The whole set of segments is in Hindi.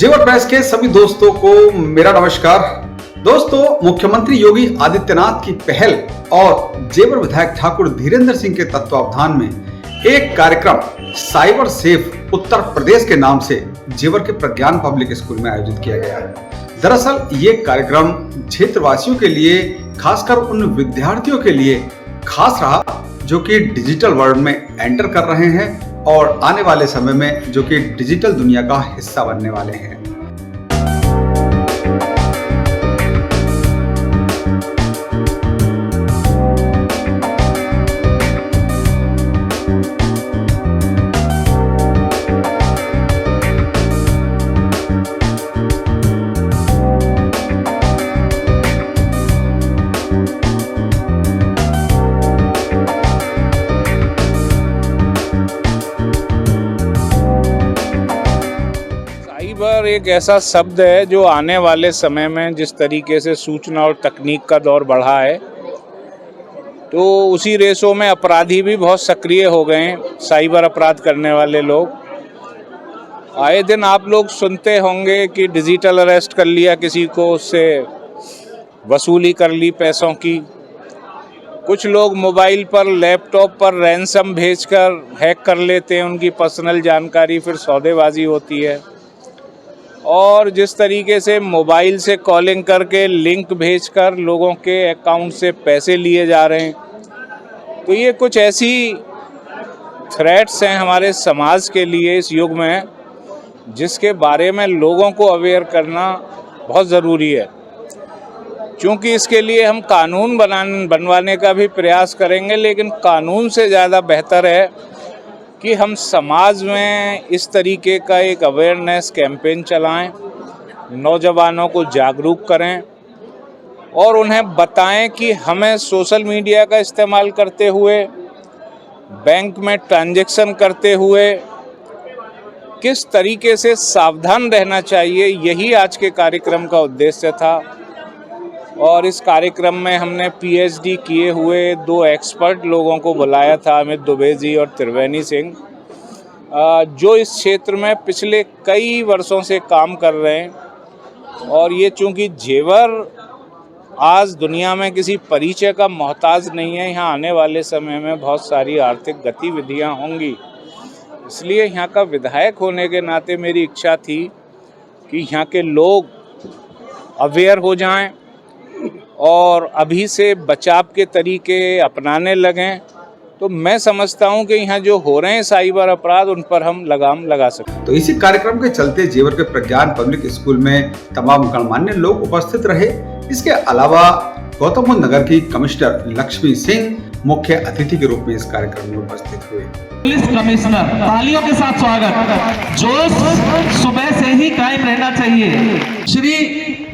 जेवर प्रेस के सभी दोस्तों को मेरा नमस्कार। दोस्तों, मुख्यमंत्री योगी आदित्यनाथ की पहल और जेवर विधायक ठाकुर धीरेन्द्र सिंह के तत्वावधान में एक कार्यक्रम साइबर सेफ उत्तर प्रदेश के नाम से जेवर के प्रज्ञान पब्लिक स्कूल में आयोजित किया गया है। दरअसल ये कार्यक्रम क्षेत्रवासियों के लिए, खासकर उन विद्यार्थियों के लिए खास रहा जो कि डिजिटल वर्ल्ड में एंटर कर रहे हैं और आने वाले समय में जो कि डिजिटल दुनिया का हिस्सा बनने वाले हैं। साइबर एक ऐसा शब्द है जो आने वाले समय में जिस तरीके से सूचना और तकनीक का दौर बढ़ा है, तो उसी रेसों में अपराधी भी बहुत सक्रिय हो गए हैं। साइबर अपराध करने वाले लोग आए दिन आप लोग सुनते होंगे कि डिजिटल अरेस्ट कर लिया किसी को, उससे वसूली कर ली पैसों की। कुछ लोग मोबाइल पर, लैपटॉप पर रैंसम भेजकर हैक कर लेते हैं उनकी पर्सनल जानकारी, फिर सौदेबाजी होती है। और जिस तरीके से मोबाइल से कॉलिंग करके लिंक भेजकर लोगों के अकाउंट से पैसे लिए जा रहे हैं, तो ये कुछ ऐसी थ्रेट्स हैं हमारे समाज के लिए इस युग में, जिसके बारे में लोगों को अवेयर करना बहुत ज़रूरी है। क्योंकि इसके लिए हम कानून बनवाने का भी प्रयास करेंगे, लेकिन कानून से ज़्यादा बेहतर है कि हम समाज में इस तरीके का एक अवेयरनेस कैंपेन चलाएं, नौजवानों को जागरूक करें और उन्हें बताएं कि हमें सोशल मीडिया का इस्तेमाल करते हुए, बैंक में ट्रांजैक्शन करते हुए किस तरीके से सावधान रहना चाहिए। यही आज के कार्यक्रम का उद्देश्य था। और इस कार्यक्रम में हमने पीएचडी किए हुए 2 एक्सपर्ट लोगों को बुलाया था, अमित दुबे जी और त्रिवेणी सिंह, जो इस क्षेत्र में पिछले कई वर्षों से काम कर रहे हैं। और ये चूँकि जेवर आज दुनिया में किसी परिचय का मोहताज नहीं है, यहाँ आने वाले समय में बहुत सारी आर्थिक गतिविधियाँ होंगी, इसलिए यहाँ का विधायक होने के नाते मेरी इच्छा थी कि यहाँ के लोग अवेयर हो जाएं और अभी से बचाव के तरीके अपनाने लगें। तो मैं समझता हूं कि यहाँ जो हो रहे हैं साइबर अपराध, उन पर हम लगाम लगा सकते हैं। तो इसी कार्यक्रम के चलते जेवर के प्रज्ञान पब्लिक स्कूल में तमाम गणमान्य लोग उपस्थित रहे। इसके अलावा गौतम बुद्ध नगर की कमिश्नर लक्ष्मी सिंह मुख्य अतिथि के रूप में इस कार्यक्रम में उपस्थित हुए। पुलिस कमिश्नर, तालियों के साथ स्वागत। जोश सुबह से ही कायम रहना चाहिए। श्री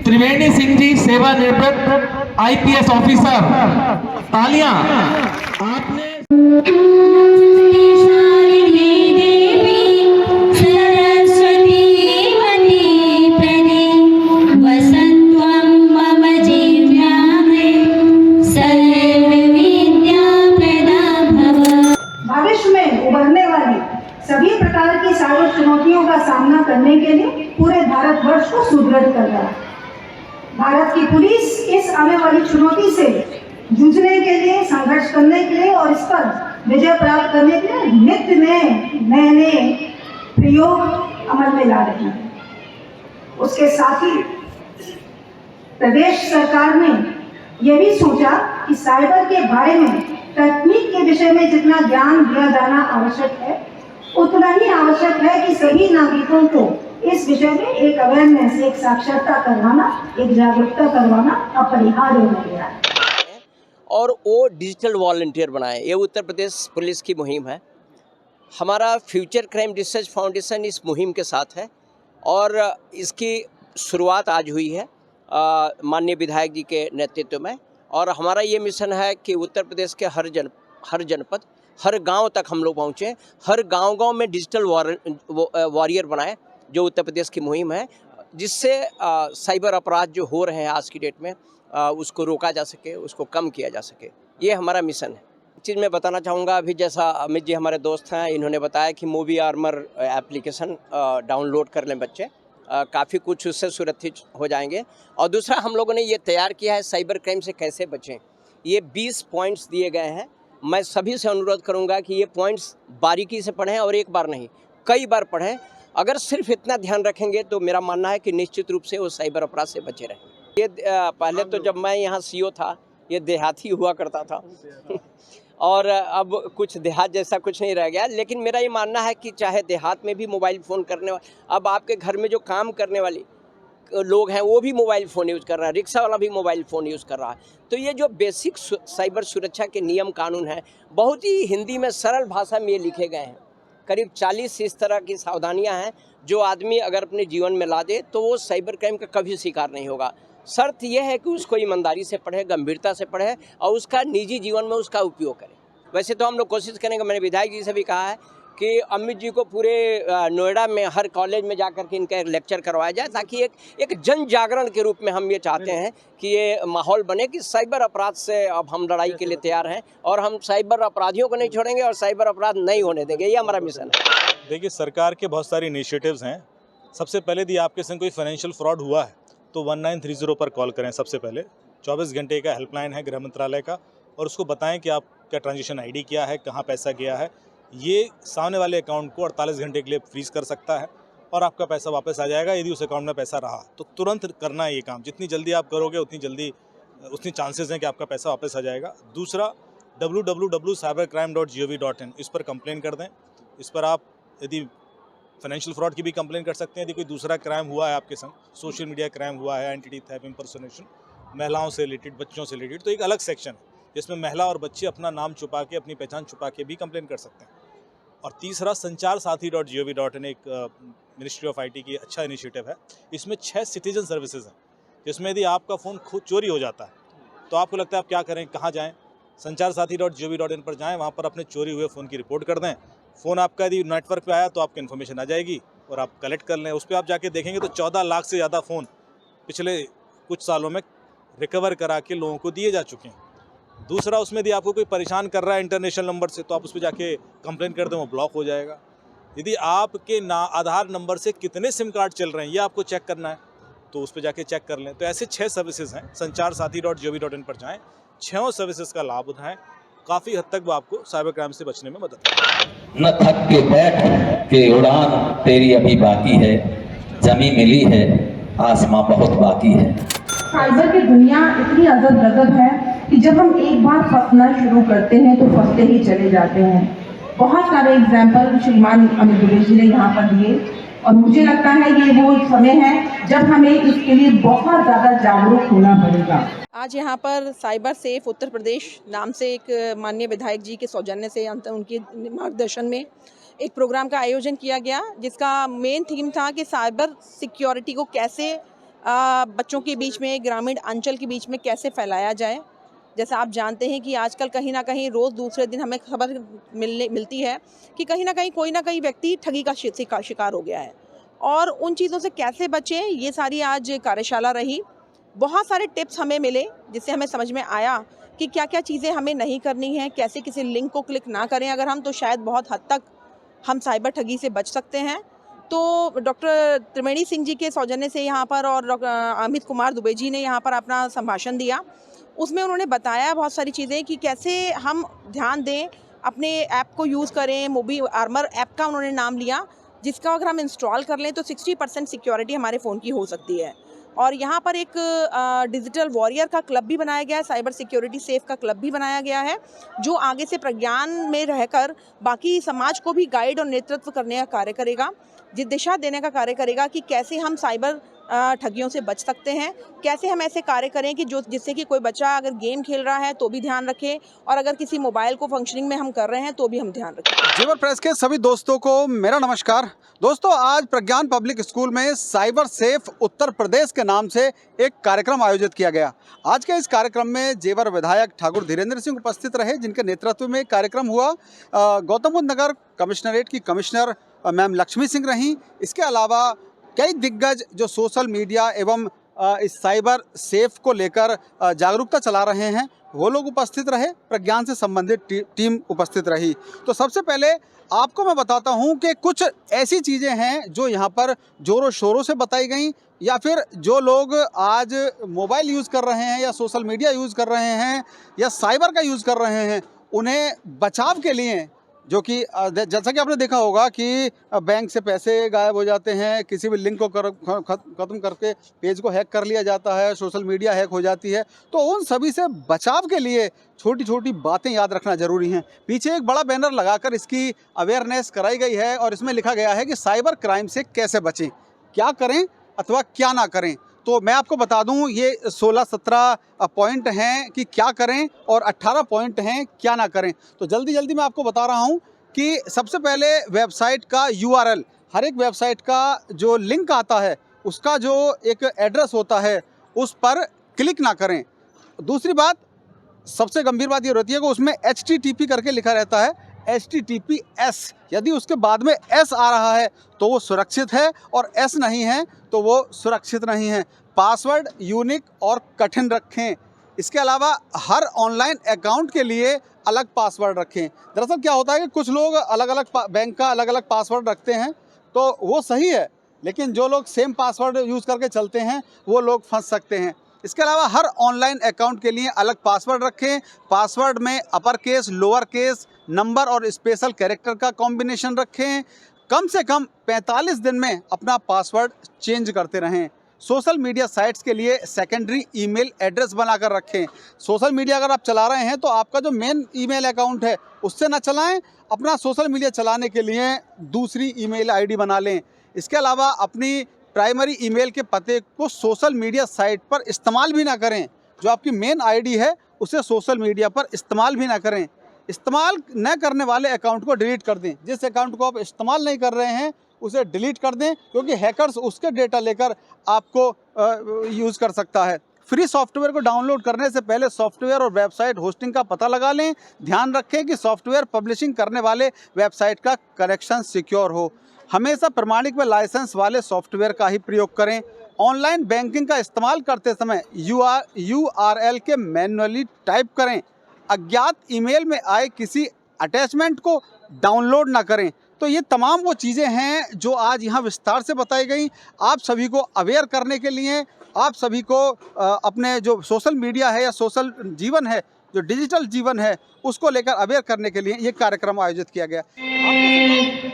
त्रिवेणी सिंह जी, सेवानिवृत्त आईपीएस ऑफिसर, तालियां। आपने भविष्य में उभरने वाली सभी प्रकार की साइबर चुनौतियों का सामना करने के लिए पूरे भारतवर्ष को सुदृढ़ कर रहा है। भारत की पुलिस इस आने वाली चुनौती से जूझने के लिए, संघर्ष करने के लिए और इस पर विजय प्राप्त करने के लिए नित्य नए प्रयोग अमल में ला रही है। उसके साथ ही प्रदेश सरकार ने यह भी सोचा कि साइबर के बारे में, तकनीक के विषय में जितना ज्ञान दिया जाना आवश्यक है, उतना ही आवश्यक है कि सभी नागरिकों को इस विषय में एक अवेयरनेस, एक साक्षरता करवाना, एक जागरूकता करवाना अपरिहार्य हो गया है। और वो डिजिटल वॉलंटियर बनाए। ये उत्तर प्रदेश पुलिस की मुहिम है। हमारा फ्यूचर क्राइम रिसर्च फाउंडेशन इस मुहिम के साथ है और इसकी शुरुआत आज हुई है माननीय विधायक जी के नेतृत्व में। और हमारा ये मिशन है कि उत्तर प्रदेश के हर जनपद, हर गांव तक हम लोग पहुँचें, हर गांव में डिजिटल वॉरियर बनाएं, जो उत्तर प्रदेश की मुहिम है, जिससे साइबर अपराध जो हो रहे हैं आज की डेट में उसको रोका जा सके, उसको कम किया जा सके। ये हमारा मिशन है। चीज़ मैं बताना चाहूँगा, अभी जैसा अमित जी हमारे दोस्त हैं, इन्होंने बताया कि मूवी आर्मर एप्लीकेशन डाउनलोड कर लें बच्चे, काफ़ी कुछ उससे सुरक्षित हो जाएंगे। और दूसरा हम लोगों ने ये तैयार किया है साइबर क्राइम से कैसे बचें। ये 20 पॉइंट्स दिए गए हैं। मैं सभी से अनुरोध करूंगा कि ये पॉइंट्स बारीकी से पढ़ें और एक बार नहीं कई बार पढ़ें। अगर सिर्फ इतना ध्यान रखेंगे तो मेरा मानना है कि निश्चित रूप से वो साइबर अपराध से बचे रहेंगे। ये पहले तो जब मैं यहाँ सीओ था ये देहाती हुआ करता था और अब कुछ देहात जैसा कुछ नहीं रह गया। लेकिन मेरा ये मानना है कि चाहे देहात में भी मोबाइल फ़ोन करने वाले, अब आपके घर में जो काम करने वाले लोग हैं वो भी मोबाइल फ़ोन यूज़ कर रहा है, रिक्शा वाला भी मोबाइल फ़ोन यूज़ कर रहा है। तो ये जो बेसिक साइबर सुरक्षा के नियम कानून हैं बहुत ही हिंदी में सरल भाषा में ये लिखे गए हैं। करीब 40 इस तरह की सावधानियां हैं जो आदमी अगर अपने जीवन में ला दे तो वो साइबर क्राइम का कभी शिकार नहीं होगा। शर्त यह है कि उसको ईमानदारी से पढ़े, गंभीरता से पढ़े और उसका निजी जीवन में उसका उपयोग करे। वैसे तो हम लोग कोशिश करेंगे, मैंने विधायक जी से भी कहा है कि अमित जी को पूरे नोएडा में हर कॉलेज में जाकर के इनका एक लेक्चर करवाया जाए ताकि एक जन जागरण के रूप में हम ये चाहते हैं कि ये माहौल बने कि साइबर अपराध से अब हम लड़ाई के लिए तैयार हैं और हम साइबर अपराधियों को नहीं छोड़ेंगे और साइबर अपराध नहीं होने देंगे। ये हमारा मिशन है। देखिए, सरकार के बहुत सारे इनिशिएटिव्स हैं। सबसे पहले यदि आपके संग कोई फाइनेंशियल फ्रॉड हुआ है तो 1930 पर कॉल करें। सबसे पहले 24 घंटे का हेल्पलाइन है गृह मंत्रालय का और उसको बताएं कि आपका ट्रांजेक्शन आईडी क्या है, कहाँ पैसा गया है। ये सामने वाले अकाउंट को 48 घंटे के लिए फ्रीज कर सकता है और आपका पैसा वापस आ जाएगा। यदि उस अकाउंट में पैसा रहा तो तुरंत करना है ये काम। जितनी जल्दी आप करोगे उतनी चांसेस हैं कि आपका पैसा वापस आ जाएगा। दूसरा, www.cybercrime.gov.in इस पर कंप्लेन कर दें। इस पर आप यदि फाइनेंशियल फ्रॉड की भी कंप्लेन कर सकते हैं। यदि कोई दूसरा क्राइम हुआ है आपके संग, सोशल मीडिया क्राइम हुआ है, एंटिटी थेफ्ट, इंपर्सोनेशन, महिलाओं से रिलेटेड, बच्चों से रिलेटेड, तो एक अलग सेक्शन है जिसमें महिला और बच्चे अपना नाम छुपा के, अपनी पहचान छुपा के भी कंप्लेन कर सकते हैं। और तीसरा, संचारसाथी.gov.in एक मिनिस्ट्री ऑफ IT की अच्छा इनिशिएटिव है। इसमें 6 सिटीजन सर्विसेज हैं जिसमें यदि आपका फ़ोन खुद चोरी हो जाता है तो आपको लगता है आप क्या करें, कहाँ जाएँ? संचारसाथी.gov.in पर जाएँ, वहाँ पर अपने चोरी हुए फ़ोन की रिपोर्ट कर दें। फ़ोन आपका यदि नेटवर्क पे आया तो आपकी इन्फॉर्मेशन आ जाएगी और आप कलेक्ट कर लें। उस पर आप जाके देखेंगे तो 14 लाख से ज़्यादा फ़ोन पिछले कुछ सालों में रिकवर करा के लोगों को दिए जा चुके हैं। दूसरा, उसमें यदि आपको कोई परेशान कर रहा है इंटरनेशनल नंबर से तो आप उस पर जाके कंप्लेन कर दें, वो ब्लॉक हो जाएगा। यदि आपके आधार नंबर से कितने सिम कार्ड चल रहे हैं ये आपको चेक करना है तो उस पर जाके चेक कर लें। तो ऐसे 6 सर्विसेज हैं। संचारसाथी.gov.in पर जाएँ, 6 सर्विसेज का लाभ उठाएँ। काफ़ी हद तक वो आपको साइबर क्राइम से बचने में मदद करेगा। न थक के बैठ के उड़ान तेरी अभी बाकी है, जमी मिली है आसमां बहुत बाकी है। साइबर की दुनिया इतनी अजब गजब है कि जब हम एक बार फंसना शुरू करते हैं तो फंसते ही चले जाते हैं। बहुत सारे एग्जाम्पल श्रीमान अमित दुबे जी ने यहाँ पर दिए और मुझे लगता है ये वो समय है जब हमें इसके लिए बहुत ज़्यादा जागरूक होना पड़ेगा। आज यहाँ पर साइबर सेफ उत्तर प्रदेश नाम से एक माननीय विधायक जी के सौजन्य से उनके मार्गदर्शन में एक प्रोग्राम का आयोजन किया गया जिसका मेन थीम था कि साइबर सिक्योरिटी को कैसे बच्चों के बीच में, ग्रामीण अंचल के बीच में कैसे फैलाया जाए। जैसा आप जानते हैं कि आजकल कहीं ना कहीं रोज़ दूसरे दिन हमें खबर मिलती है कि कहीं ना कहीं कोई ना कहीं व्यक्ति ठगी का शिकार हो गया है और उन चीज़ों से कैसे बचें, ये सारी आज कार्यशाला रही। बहुत सारे टिप्स हमें मिले जिससे हमें समझ में आया कि क्या क्या चीज़ें हमें नहीं करनी है, कैसे किसी लिंक को क्लिक ना करें अगर हम, तो शायद बहुत हद तक हम साइबर ठगी से बच सकते हैं। तो डॉक्टर त्रिवेणी सिंह जी के सौजन्य से यहाँ पर और अमित कुमार दुबे जी ने यहाँ पर अपना संभाषण दिया। उसमें उन्होंने बताया बहुत सारी चीज़ें कि कैसे हम ध्यान दें, अपने ऐप को यूज़ करें। मोबी आर्मर ऐप का उन्होंने नाम लिया जिसका अगर हम इंस्टॉल कर लें तो 60% सिक्योरिटी हमारे फ़ोन की हो सकती है। और यहाँ पर एक डिजिटल वॉरियर का क्लब भी बनाया गया है, साइबर सिक्योरिटी सेफ का क्लब भी बनाया गया है जो आगे से प्रज्ञान में रहकर बाकी समाज को भी गाइड और नेतृत्व करने का कार्य करेगा, दिशा देने का कार्य करेगा कि कैसे हम साइबर ठगियों से बच सकते हैं, कैसे हम ऐसे कार्य करें कि जिससे कि कोई बच्चा अगर गेम खेल रहा है तो भी ध्यान रखे और अगर किसी मोबाइल को फंक्शनिंग में हम कर रहे हैं तो भी हम ध्यान रखें। जेवर प्रेस के सभी दोस्तों को मेरा नमस्कार। दोस्तों, आज प्रज्ञान पब्लिक स्कूल में साइबर सेफ उत्तर प्रदेश के नाम से एक कार्यक्रम आयोजित किया गया। आज के इस कार्यक्रम में जेवर विधायक ठाकुर धीरेंद्र सिंह उपस्थित रहे जिनके नेतृत्व में कार्यक्रम हुआ। गौतम बुद्ध नगर कमिश्नरेट की कमिश्नर मैम लक्ष्मी सिंह रहीं। इसके अलावा कई दिग्गज जो सोशल मीडिया एवं इस साइबर सेफ को लेकर जागरूकता चला रहे हैं वो लोग उपस्थित रहे, प्रज्ञान से संबंधित टीम उपस्थित रही। तो सबसे पहले आपको मैं बताता हूं कि कुछ ऐसी चीज़ें हैं जो यहाँ पर ज़ोरों शोरों से बताई गई, या फिर जो लोग आज मोबाइल यूज़ कर रहे हैं या सोशल मीडिया यूज़ कर रहे हैं या साइबर का यूज़ कर रहे हैं, उन्हें बचाव के लिए, जो कि जैसा कि आपने देखा होगा कि बैंक से पैसे गायब हो जाते हैं, किसी भी लिंक को ख़त्म करके पेज को हैक कर लिया जाता है, सोशल मीडिया हैक हो जाती है, तो उन सभी से बचाव के लिए छोटी छोटी बातें याद रखना ज़रूरी हैं। पीछे एक बड़ा बैनर लगाकर इसकी अवेयरनेस कराई गई है और इसमें लिखा गया है कि साइबर क्राइम से कैसे बचें, क्या करें अथवा क्या ना करें। तो मैं आपको बता दूं, ये 16-17 पॉइंट हैं कि क्या करें और 18 पॉइंट हैं क्या ना करें। तो जल्दी जल्दी मैं आपको बता रहा हूं कि सबसे पहले वेबसाइट का URL, हर एक वेबसाइट का जो लिंक आता है उसका जो एक एड्रेस होता है उस पर क्लिक ना करें। दूसरी बात, सबसे गंभीर बात ये रहती है कि उसमें HTTP करके लिखा रहता है, HTTPS, यदि उसके बाद में S आ रहा है तो वो सुरक्षित है और S नहीं है तो वो सुरक्षित नहीं है। पासवर्ड यूनिक और कठिन रखें। इसके अलावा हर ऑनलाइन अकाउंट के लिए अलग पासवर्ड रखें। दरअसल क्या होता है कि कुछ लोग अलग अलग बैंक का अलग अलग पासवर्ड रखते हैं, तो वो सही है, लेकिन जो लोग सेम पासवर्ड यूज़ करके चलते हैं वो लोग फंस सकते हैं। इसके अलावा हर ऑनलाइन अकाउंट के लिए अलग पासवर्ड रखें। पासवर्ड में upper case, lower case, number और स्पेशल कैरेक्टर का कॉम्बिनेशन रखें। कम से कम 45 दिन में अपना पासवर्ड चेंज करते रहें। सोशल मीडिया साइट्स के लिए सेकेंडरी ईमेल एड्रेस बनाकर रखें। सोशल मीडिया अगर आप चला रहे हैं तो आपका जो मेन ईमेल अकाउंट है उससे ना चलाएं, अपना सोशल मीडिया चलाने के लिए दूसरी ईमेल आईडी बना लें। इसके अलावा अपनी प्राइमरी ईमेल के पते को सोशल मीडिया साइट पर इस्तेमाल भी ना करें। जो आपकी मेन आईडी है उसे सोशल मीडिया पर इस्तेमाल भी ना करें। इस्तेमाल न करने वाले अकाउंट को डिलीट कर दें। जिस अकाउंट को आप इस्तेमाल नहीं कर रहे हैं उसे डिलीट कर दें, क्योंकि हैकर्स उसके डेटा लेकर आपको यूज़ कर सकता है। फ्री सॉफ्टवेयर को डाउनलोड करने से पहले सॉफ्टवेयर और वेबसाइट होस्टिंग का पता लगा लें। ध्यान रखें कि सॉफ्टवेयर पब्लिशिंग करने वाले वेबसाइट का कनेक्शन सिक्योर हो। हमेशा प्रमाणिक व लाइसेंस वाले सॉफ्टवेयर का ही प्रयोग करें। ऑनलाइन बैंकिंग का इस्तेमाल करते समय URL के मैन्युअली टाइप करें। अज्ञात ईमेल में आए किसी अटैचमेंट को डाउनलोड ना करें। तो ये तमाम वो चीज़ें हैं जो आज यहाँ विस्तार से बताई गई। आप सभी को अवेयर करने के लिए, आप सभी को अपने जो सोशल मीडिया है या सोशल जीवन है, जो डिजिटल जीवन है, उसको लेकर अवेयर करने के लिए ये कार्यक्रम आयोजित किया गया।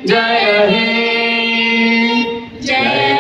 जय हिंद, जय